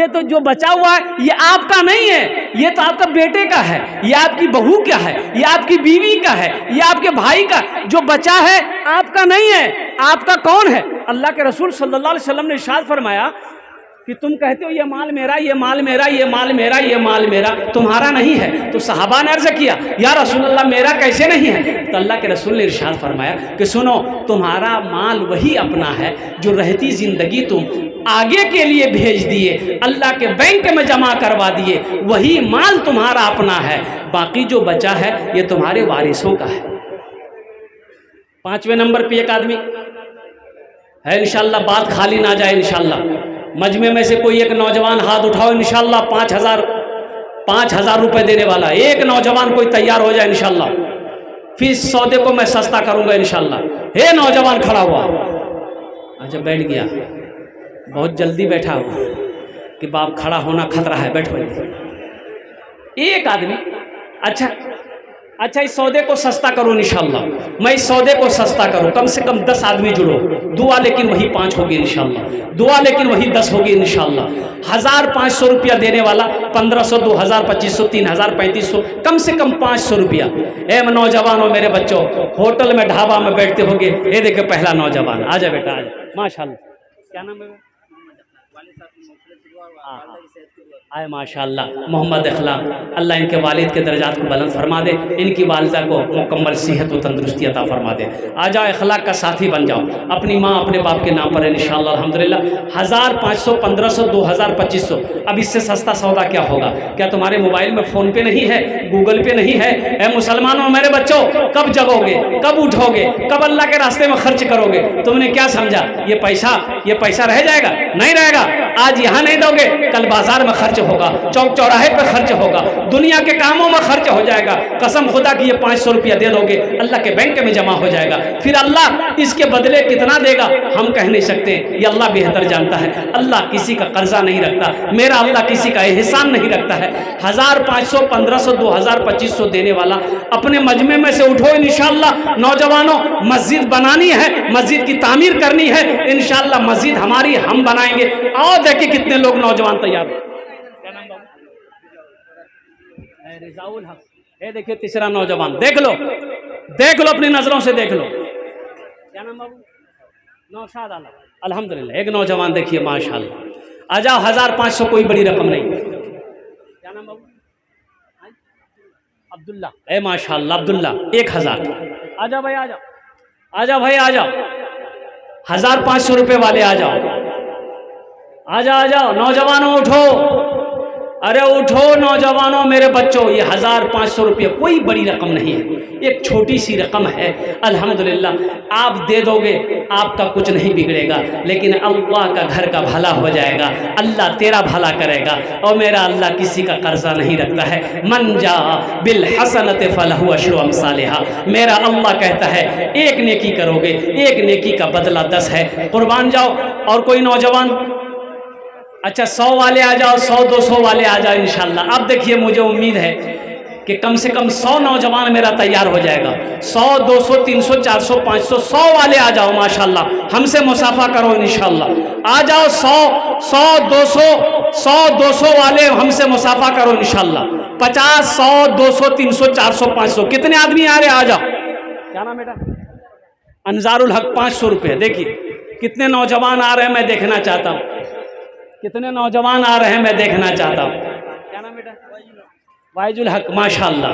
तो जो बचा हुआ है ये आपका नहीं है, ये तो आपका बेटे का है, ये आपकी बहू का है, ये आपकी बीवी का है, ये आपके भाई का, जो बचा है आपका नहीं है। आपका कौन है? अल्लाह के रसूल सल्लल्लाहु अलैहि वसल्लम ने इरशाद फरमाया कि तुम कहते हो ये माल मेरा, ये माल मेरा, ये माल मेरा, ये माल मेरा, तुम्हारा नहीं है। तो सहाबा ने अर्ज़ किया या रसूलल्लाह मेरा कैसे नहीं है? तो अल्लाह के रसूल ने इरशाद फरमाया कि सुनो, तुम्हारा माल वही अपना है जो रहती ज़िंदगी तुम आगे के लिए भेज दिए, अल्लाह के बैंक में जमा करवा दिए, वही माल तुम्हारा अपना है। बाकी जो बचा है ये तुम्हारे वारिसों का है। 5वें नंबर पे एक आदमी है इंशाल्लाह, बात खाली ना जाए इंशाल्लाह। मजमे में से कोई एक नौजवान हाथ उठाओ इंशाल्लाह, 5,000 रुपए देने वाला एक नौजवान कोई तैयार हो जाए इंशाल्लाह, फिर इस सौदे को मैं सस्ता करूंगा इंशाल्लाह। हे नौजवान खड़ा हुआ, अच्छा बैठ गया, बहुत जल्दी बैठा हुआ कि बाप खड़ा होना खतरा है, बैठो। एक आदमी, अच्छा अच्छा, इस सौदे को सस्ता करो इंशाल्लाह, मैं इस सौदे को सस्ता करूँ, कम से कम 10 आदमी जुड़ो, दुआ लेकिन वही 5 होगी इंशाल्लाह, दुआ लेकिन वही 10 होगी इंशाल्लाह। 1500 रुपया देने वाला 1500, 2000, 2500, 3000, 3500, कम से कम 500 रुपया। ए नौजवानों, मेरे बच्चों, होटल में ढाबा में बैठते होगे, ये देखिए पहला नौजवान, आजा बेटा आजा, माशाल्लाह, क्या नाम है? आए माशाल्लाह, मोहम्मद अखलाक, अल्लाह इनके वालिद के दर्जात को बुलंद फरमा दे, इनकी वालिदा को मुकम्मल सेहत व तंदुरुस्ती अता फरमा दे। आ जाओ, अखलाक का साथी बन जाओ, अपनी माँ अपने बाप के नाम पर इंशाअल्लाह अल्हम्दुलिल्लाह। 1500, 1500, 2000, 2500, अब इससे सस्ता सौदा क्या होगा? क्या तुम्हारे मोबाइल में फ़ोन पे नहीं है, गूगल पे नहीं है? ए मुसलमानों, मेरे बच्चों, कब जगोगे, कब उठोगे, कब अल्लाह के रास्ते में खर्च करोगे? तुमने क्या समझा ये पैसा रह जाएगा? नहीं रहेगा। आज यहाँ नहीं दोगे, कल बाजार में खर्च होगा, चौक चौराहे पे खर्च होगा, दुनिया के कामों में खर्च हो जाएगा। कसम खुदा की ये 500 रुपया दे दोगे, अल्लाह के बैंक में जमा हो जाएगा। फिर अल्लाह इसके बदले कितना देगा हम कह नहीं सकते, ये अल्लाह बेहतर जानता है। अल्लाह किसी का कर्जा नहीं रखता, मेरा अल्लाह किसी का एहसान नहीं रखता है। 1500, 1500, 2000, 2500 देने वाला अपने मजमे में से उठो इंशाअल्लाह। नौजवानों, मस्जिद बनानी है, मस्जिद की तामीर करनी है, इंशाअल्लाह मस्जिद हमारी हम बनाएंगे। आओ देखिए कितने लोग नौजवान तैयार हैं। क्या नाम बाबू? रिजाउल हक। ये देखिए तीसरा नौजवान, देख लो अपनी नजरों से देख लो। क्या नाम बाबू? नौशाद आलम, अल्हम्दुलिल्लाह। एक नौजवान देखिए माशाल्लाह। आ जाओ, 1500 कोई बड़ी रकम नहीं। क्या नाम बाबू? अब्दुल्ला। ए माशाल्लाह अब्दुल्ला, 1000। आ जाओ भाई, आ जाओ, आ जाओ भाई, आ जाओ। 1500 रुपये वाले आ जाओ, आ जाओ नौजवानों, उठो, अरे उठो नौजवानों, मेरे बच्चों, ये 1500 रुपये कोई बड़ी रकम नहीं है, एक छोटी सी रकम है। अल्हम्दुलिल्लाह आप दे दोगे, आपका कुछ नहीं बिगड़ेगा, लेकिन अल्लाह का घर का भला हो जाएगा, अल्लाह तेरा भला करेगा। और मेरा अल्लाह किसी का कर्जा नहीं रखता है। मन जा बिल हसनत फलहु अशरु अमसालिहा, मेरा अल्लाह कहता है एक नेकी करोगे, एक नेकी का बदला 10 है। कुर्बान जाओ। और कोई नौजवान? अच्छा, 100 वाले आ जाओ, 100, 200 वाले आ जाओ इंशाल्लाह। अब देखिए, मुझे उम्मीद है कि कम से कम 100 नौजवान मेरा तैयार हो जाएगा। 100, 200, 300, 400, 500, 100 वाले आ जाओ माशाल्लाह, हमसे मुसाफा करो इंशाल्लाह। आ जाओ 100, 200 वाले हमसे मुसाफा करो इंशाल्लाह। 50, 100, 200, 300, 400, 500, कितने आदमी आ रहे? आ जाओ। क्या नाम बेटा? अंजारुल हक, 500 रुपये। देखिए कितने नौजवान आ रहे हैं, मैं देखना चाहता हूँ कितने नौजवान आ रहे हैं, मैं देखना चाहता हूँ। क्या नाम बेटा? वाइजुल हक, माशाल्लाह।